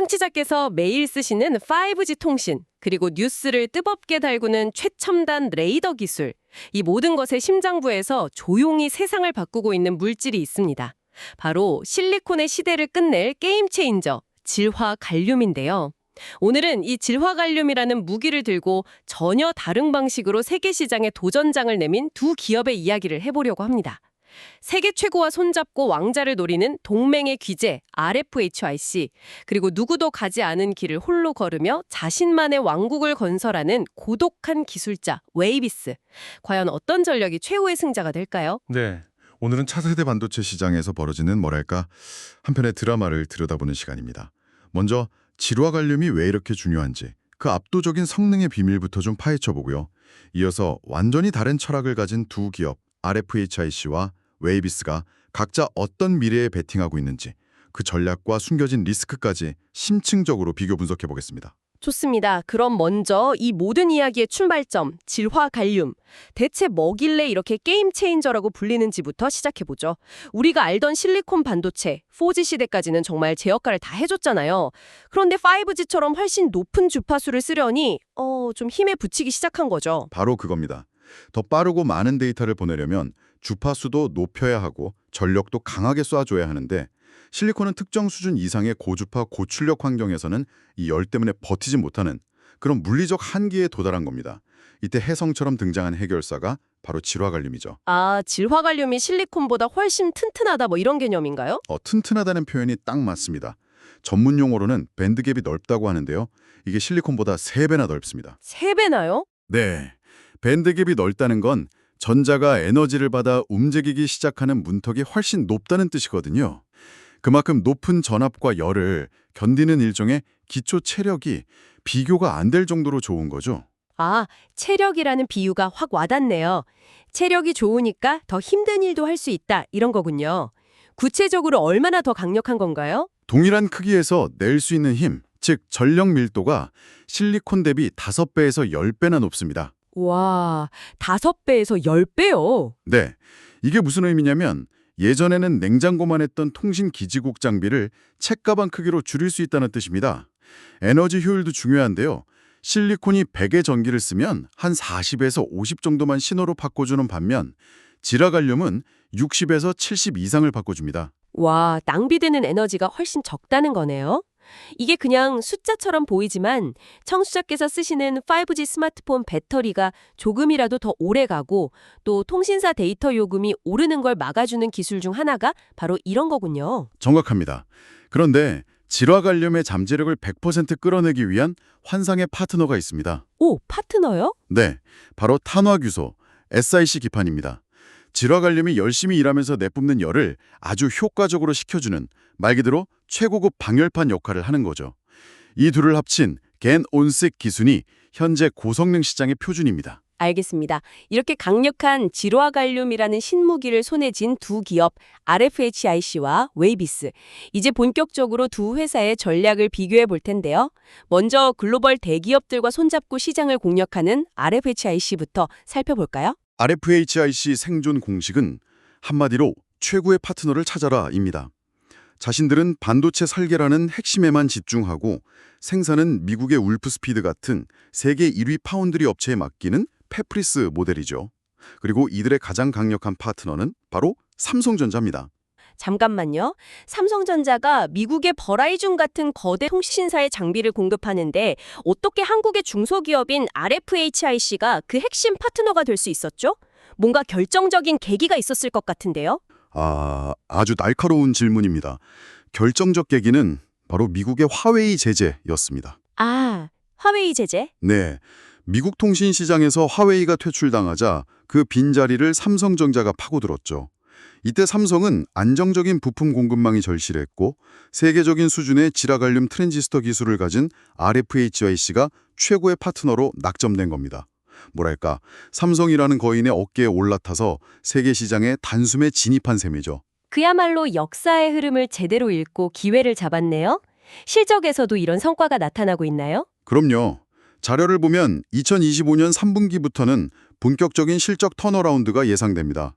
청취자께서 매일 쓰시는 5G 통신, 그리고 뉴스를 뜨겁게 달구는 최첨단 레이더 기술, 이 모든 것의 심장부에서 조용히 세상을 바꾸고 있는 물질이 있습니다. 바로 실리콘의 시대를 끝낼 게임 체인저, 질화 갈륨인데요. 오늘은 이 질화 갈륨이라는 무기를 들고 전혀 다른 방식으로 세계 시장에 도전장을 내민 두 기업의 이야기를 해보려고 합니다. 세계 최고와 손잡고 왕자를 노리는 동맹의 귀재 RFHIC, 그리고 누구도 가지 않은 길을 홀로 걸으며 자신만의 왕국을 건설하는 고독한 기술자 웨이비스. 과연 어떤 전력이 최후의 승자가 될까요? 네, 오늘은 차세대 반도체 시장에서 벌어지는 한편의 드라마를 들여다보는 시간입니다. 먼저 질화 갈륨이 왜 이렇게 중요한지, 그 압도적인 성능의 비밀부터 좀 파헤쳐보고요. 이어서 완전히 다른 철학을 가진 두 기업 RFHIC와 웨이비스가 각자 어떤 미래에 베팅하고 있는지, 그 전략과 숨겨진 리스크까지 심층적으로 비교 분석해보겠습니다. 좋습니다. 그럼 먼저 이 모든 이야기의 출발점, 질화 갈륨. 대체 뭐길래 이렇게 게임 체인저라고 불리는지부터 시작해보죠. 우리가 알던 실리콘 반도체, 4G 시대까지는 정말 제 역할을 다 해줬잖아요. 그런데 5G처럼 훨씬 높은 주파수를 쓰려니 좀 힘에 부치기 시작한 거죠. 바로 그겁니다. 더 빠르고 많은 데이터를 보내려면 주파수도 높여야 하고 전력도 강하게 쏴줘야 하는데, 실리콘은 특정 수준 이상의 고주파 고출력 환경에서는 이 열 때문에 버티지 못하는 그런 물리적 한계에 도달한 겁니다. 이때 혜성처럼 등장한 해결사가 바로 질화 갈륨이죠. 아, 질화 갈륨이 실리콘보다 훨씬 튼튼하다 뭐 이런 개념인가요? 튼튼하다는 표현이 딱 맞습니다. 전문 용어로는 밴드갭이 넓다고 하는데요. 이게 실리콘보다 3배나 넓습니다. 3배나요? 네, 밴드갭이 넓다는 건 전자가 에너지를 받아 움직이기 시작하는 문턱이 훨씬 높다는 뜻이거든요. 그만큼 높은 전압과 열을 견디는 일종의 기초 체력이 비교가 안 될 정도로 좋은 거죠. 아, 체력이라는 비유가 확 와닿네요. 체력이 좋으니까 더 힘든 일도 할 수 있다 이런 거군요. 구체적으로 얼마나 더 강력한 건가요? 동일한 크기에서 낼 수 있는 힘, 즉 전력 밀도가 실리콘 대비 5배에서 10배나 높습니다. 와, 5배에서 10배요. 네, 이게 무슨 의미냐면 예전에는 냉장고만 했던 통신 기지국 장비를 책가방 크기로 줄일 수 있다는 뜻입니다. 에너지 효율도 중요한데요. 실리콘이 100의 전기를 쓰면 한 40에서 50 정도만 신호로 바꿔주는 반면 질화 갈륨은 60에서 70 이상을 바꿔줍니다. 와, 낭비되는 에너지가 훨씬 적다는 거네요. 이게 그냥 숫자처럼 보이지만 청취자께서 쓰시는 5G 스마트폰 배터리가 조금이라도 더 오래 가고 또 통신사 데이터 요금이 오르는 걸 막아주는 기술 중 하나가 바로 이런 거군요. 정확합니다. 그런데 질화 갈륨의 잠재력을 100% 끌어내기 위한 환상의 파트너가 있습니다. 오, 파트너요? 네, 바로 탄화규소, SiC 기판입니다. 질화 갈륨이 열심히 일하면서 내뿜는 열을 아주 효과적으로 식혀주는, 말 그대로 최고급 방열판 역할을 하는 거죠. 이 둘을 합친 겐온색 기술이 현재 고성능 시장의 표준입니다. 알겠습니다. 이렇게 강력한 질화 갈륨이라는 신무기를 손에 쥔 두 기업 RFHIC와 웨이비스. 이제 본격적으로 두 회사의 전략을 비교해 볼 텐데요. 먼저 글로벌 대기업들과 손잡고 시장을 공략하는 RFHIC부터 살펴볼까요? RFHIC 생존 공식은 한마디로 최고의 파트너를 찾아라입니다. 자신들은 반도체 설계라는 핵심에만 집중하고 생산은 미국의 울프스피드 같은 세계 1위 파운드리 업체에 맡기는 페프리스 모델이죠. 그리고 이들의 가장 강력한 파트너는 바로 삼성전자입니다. 잠깐만요. 삼성전자가 미국의 버라이즌 같은 거대 통신사의 장비를 공급하는데 어떻게 한국의 중소기업인 RFHIC가 그 핵심 파트너가 될 수 있었죠? 뭔가 결정적인 계기가 있었을 것 같은데요. 아주 날카로운 질문입니다. 결정적 계기는 바로 미국의 화웨이 제재였습니다. 아, 화웨이 제재? 네, 미국 통신 시장에서 화웨이가 퇴출당하자 그 빈자리를 삼성전자가 파고들었죠. 이때 삼성은 안정적인 부품 공급망이 절실했고 세계적인 수준의 질화 갈륨 트랜지스터 기술을 가진 RFHIC가 최고의 파트너로 낙점된 겁니다. 뭐랄까, 삼성이라는 거인의 어깨에 올라타서 세계 시장에 단숨에 진입한 셈이죠. 그야말로 역사의 흐름을 제대로 읽고 기회를 잡았네요. 실적에서도 이런 성과가 나타나고 있나요? 그럼요. 자료를 보면 2025년 3분기부터는 본격적인 실적 턴어라운드가 예상됩니다.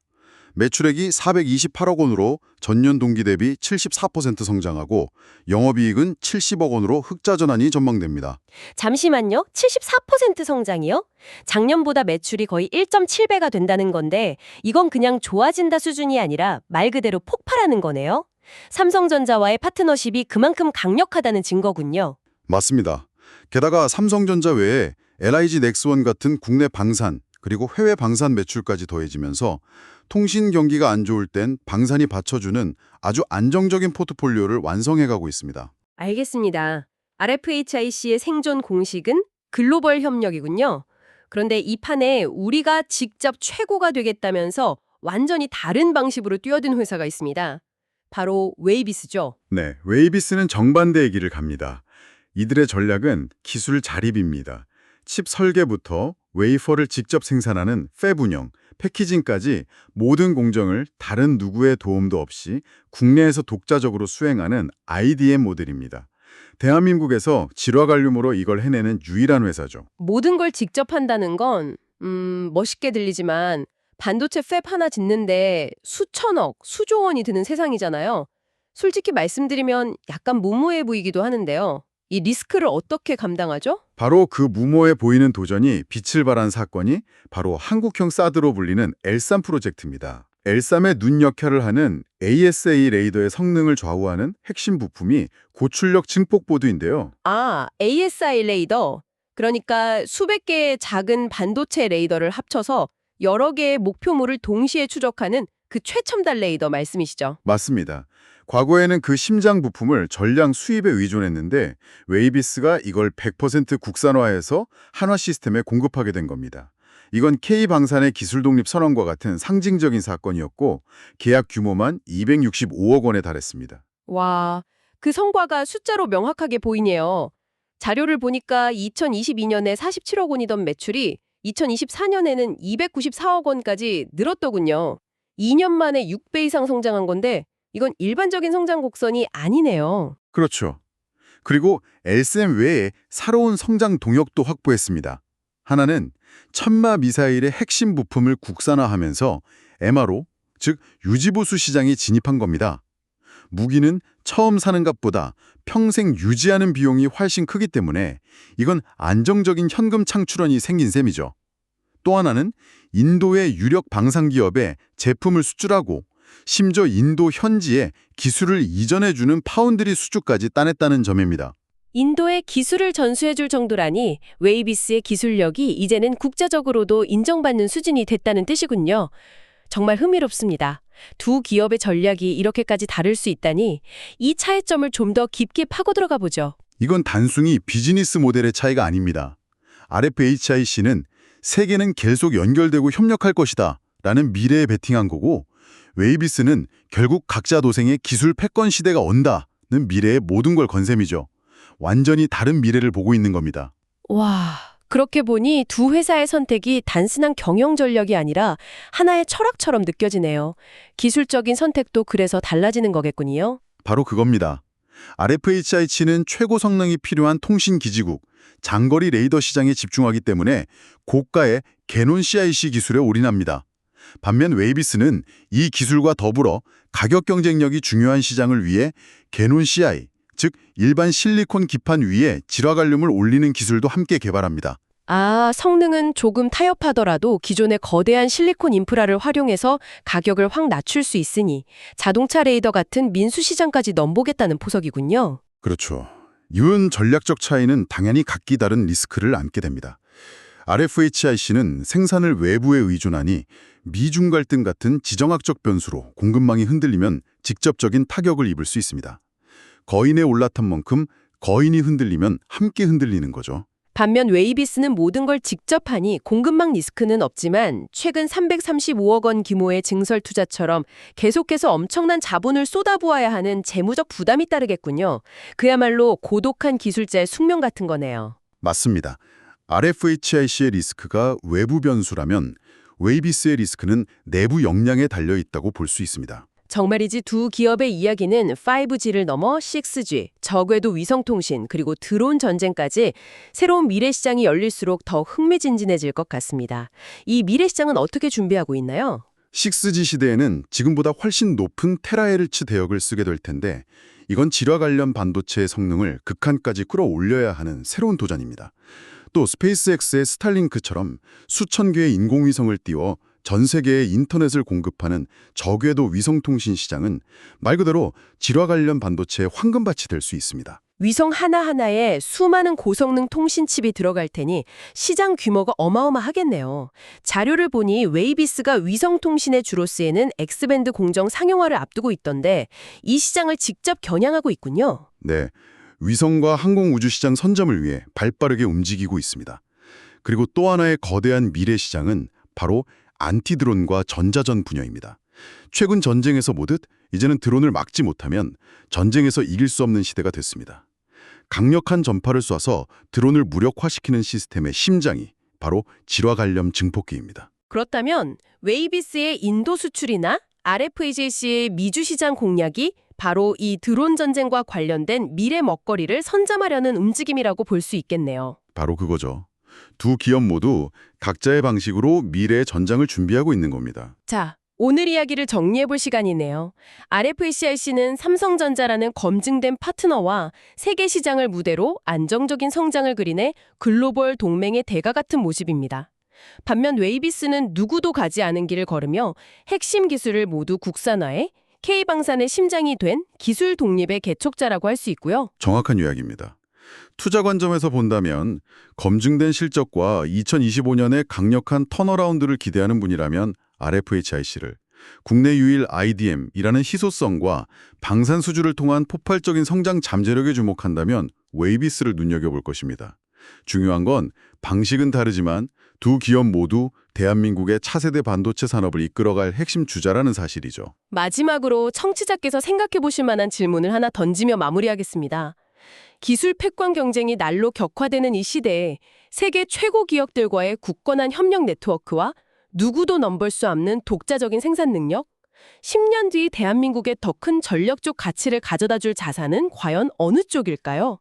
매출액이 428억 원으로 전년 동기 대비 74% 성장하고 영업이익은 70억 원으로 흑자 전환이 전망됩니다. 잠시만요. 74% 성장이요? 작년보다 매출이 거의 1.7배가 된다는 건데 이건 그냥 좋아진다 수준이 아니라 말 그대로 폭발하는 거네요. 삼성전자와의 파트너십이 그만큼 강력하다는 증거군요. 맞습니다. 게다가 삼성전자 외에 LIG 넥스원 같은 국내 방산 그리고 해외 방산 매출까지 더해지면서 통신 경기가 안 좋을 땐 방산이 받쳐주는 아주 안정적인 포트폴리오를 완성해가고 있습니다. 알겠습니다. RFHIC의 생존 공식은 글로벌 협력이군요. 그런데 이 판에 우리가 직접 최고가 되겠다면서 완전히 다른 방식으로 뛰어든 회사가 있습니다. 바로 웨이비스죠. 네, 웨이비스는 정반대의 길을 갑니다. 이들의 전략은 기술 자립입니다. 칩 설계부터 웨이퍼를 직접 생산하는 팹 운영, 패키징까지 모든 공정을 다른 누구의 도움도 없이 국내에서 독자적으로 수행하는 IDM 모델입니다. 대한민국에서 질화관륨으로 이걸 해내는 유일한 회사죠. 모든 걸 직접 한다는 건 멋있게 들리지만 반도체 팹 하나 짓는데 수천억, 수조 원이 드는 세상이잖아요. 솔직히 말씀드리면 약간 무모해 보이기도 하는데요. 이 리스크를 어떻게 감당하죠? 바로 그 무모해 보이는 도전이 빛을 발한 사건이 바로 한국형 사드로 불리는 L3 프로젝트입니다. L3의 눈 역할을 하는 ASA 레이더의 성능을 좌우하는 핵심 부품이 고출력 증폭 보드인데요. 아, ASI 레이더. 그러니까 수백 개의 작은 반도체 레이더를 합쳐서 여러 개의 목표물을 동시에 추적하는 그 최첨단 레이더 말씀이시죠? 맞습니다. 과거에는 그 심장 부품을 전량 수입에 의존했는데 웨이비스가 이걸 100% 국산화해서 한화 시스템에 공급하게 된 겁니다. 이건 K방산의 기술 독립 선언과 같은 상징적인 사건이었고 계약 규모만 265억 원에 달했습니다. 와, 그 성과가 숫자로 명확하게 보이네요. 자료를 보니까 2022년에 47억 원이던 매출이 2024년에는 294억 원까지 늘었더군요. 2년 만에 6배 이상 성장한 건데 이건 일반적인 성장 곡선이 아니네요. 그렇죠. 그리고 LSM 외에 새로운 성장 동력도 확보했습니다. 하나는 천마 미사일의 핵심 부품을 국산화하면서 MRO, 즉 유지보수 시장에 진입한 겁니다. 무기는 처음 사는 값보다 평생 유지하는 비용이 훨씬 크기 때문에 이건 안정적인 현금 창출원이 생긴 셈이죠. 또 하나는 인도의 유력 방산기업에 제품을 수출하고 심지어 인도 현지에 기술을 이전해주는 파운드리 수주까지 따냈다는 점입니다. 인도에 기술을 전수해줄 정도라니 웨이비스의 기술력이 이제는 국제적으로도 인정받는 수준이 됐다는 뜻이군요. 정말 흥미롭습니다. 두 기업의 전략이 이렇게까지 다를 수 있다니 이 차이점을 좀 더 깊게 파고 들어가 보죠. 이건 단순히 비즈니스 모델의 차이가 아닙니다. RFHIC는 세계는 계속 연결되고 협력할 것이다 라는 미래에 베팅한 거고 웨이비스는 결국 각자 도생의 기술 패권 시대가 온다는 미래의 모든 걸 건 셈이죠. 완전히 다른 미래를 보고 있는 겁니다. 와, 그렇게 보니 두 회사의 선택이 단순한 경영 전략이 아니라 하나의 철학처럼 느껴지네요. 기술적인 선택도 그래서 달라지는 거겠군요. 바로 그겁니다. RFHIC는 최고 성능이 필요한 통신 기지국, 장거리 레이더 시장에 집중하기 때문에 고가의 캐논 CIC 기술에 올인합니다. 반면 웨이비스는 이 기술과 더불어 가격 경쟁력이 중요한 시장을 위해 캐논 CI, 즉 일반 실리콘 기판 위에 질화관륨을 올리는 기술도 함께 개발합니다. 아, 성능은 조금 타협하더라도 기존의 거대한 실리콘 인프라를 활용해서 가격을 확 낮출 수 있으니 자동차 레이더 같은 민수 시장까지 넘보겠다는 포석이군요. 그렇죠. 이런 전략적 차이는 당연히 각기 다른 리스크를 안게 됩니다. RFHIC는 생산을 외부에 의존하니 미중 갈등 같은 지정학적 변수로 공급망이 흔들리면 직접적인 타격을 입을 수 있습니다. 거인에 올라탄 만큼 거인이 흔들리면 함께 흔들리는 거죠. 반면 웨이비스는 모든 걸 직접 하니 공급망 리스크는 없지만 최근 335억 원 규모의 증설 투자처럼 계속해서 엄청난 자본을 쏟아부어야 하는 재무적 부담이 따르겠군요. 그야말로 고독한 기술자의 숙명 같은 거네요. 맞습니다. RFHIC의 리스크가 외부 변수라면 웨이비스의 리스크는 내부 역량에 달려 있다고 볼 수 있습니다. 정말이지 두 기업의 이야기는 5G를 넘어 6G, 저궤도 위성통신, 그리고 드론 전쟁까지 새로운 미래 시장이 열릴수록 더 흥미진진해질 것 같습니다. 이 미래 시장은 어떻게 준비하고 있나요? 6G 시대에는 지금보다 훨씬 높은 테라헤르츠 대역을 쓰게 될 텐데 이건 질화 관련 반도체의 성능을 극한까지 끌어올려야 하는 새로운 도전입니다. 또 스페이스X의 스탈링크처럼 수천 개의 인공위성을 띄워 전 세계에 인터넷을 공급하는 저궤도 위성통신 시장은 말 그대로 질화 관련 반도체의 황금밭이 될 수 있습니다. 위성 하나하나에 수많은 고성능 통신칩이 들어갈 테니 시장 규모가 어마어마하겠네요. 자료를 보니 웨이비스가 위성 통신에 주로 쓰이는 X밴드 공정 상용화를 앞두고 있던데 이 시장을 직접 겨냥하고 있군요. 네, 위성과 항공우주시장 선점을 위해 발빠르게 움직이고 있습니다. 그리고 또 하나의 거대한 미래 시장은 바로 안티드론과 전자전 분야입니다. 최근 전쟁에서 보듯 이제는 드론을 막지 못하면 전쟁에서 이길 수 없는 시대가 됐습니다. 강력한 전파를 쏴서 드론을 무력화시키는 시스템의 심장이 바로 질화 관련 증폭기입니다. 그렇다면 웨이비스의 인도 수출이나 RFAJC의 미주 시장 공략이 바로 이 드론 전쟁과 관련된 미래 먹거리를 선점하려는 움직임이라고 볼 수 있겠네요. 바로 그거죠. 두 기업 모두 각자의 방식으로 미래의 전장을 준비하고 있는 겁니다. 자, 오늘 이야기를 정리해볼 시간이네요. RFACIC는 삼성전자라는 검증된 파트너와 세계 시장을 무대로 안정적인 성장을 그리네 글로벌 동맹의 대가 같은 모습입니다. 반면 웨이비스는 누구도 가지 않은 길을 걸으며 핵심 기술을 모두 국산화해 K방산의 심장이 된 기술 독립의 개척자라고 할 수 있고요. 정확한 요약입니다. 투자 관점에서 본다면 검증된 실적과 2025년에 강력한 턴어라운드를 기대하는 분이라면 RFHIC를, 국내 유일 IDM이라는 희소성과 방산 수주를 통한 폭발적인 성장 잠재력에 주목한다면 웨이비스를 눈여겨볼 것입니다. 중요한 건 방식은 다르지만 두 기업 모두 대한민국의 차세대 반도체 산업을 이끌어갈 핵심 주자라는 사실이죠. 마지막으로 청취자께서 생각해 보실 만한 질문을 하나 던지며 마무리하겠습니다. 기술 패권 경쟁이 날로 격화되는 이 시대에 세계 최고 기업들과의 굳건한 협력 네트워크와 누구도 넘볼 수 없는 독자적인 생산 능력, 10년 뒤 대한민국의 더 큰 전력적 가치를 가져다 줄 자산은 과연 어느 쪽일까요?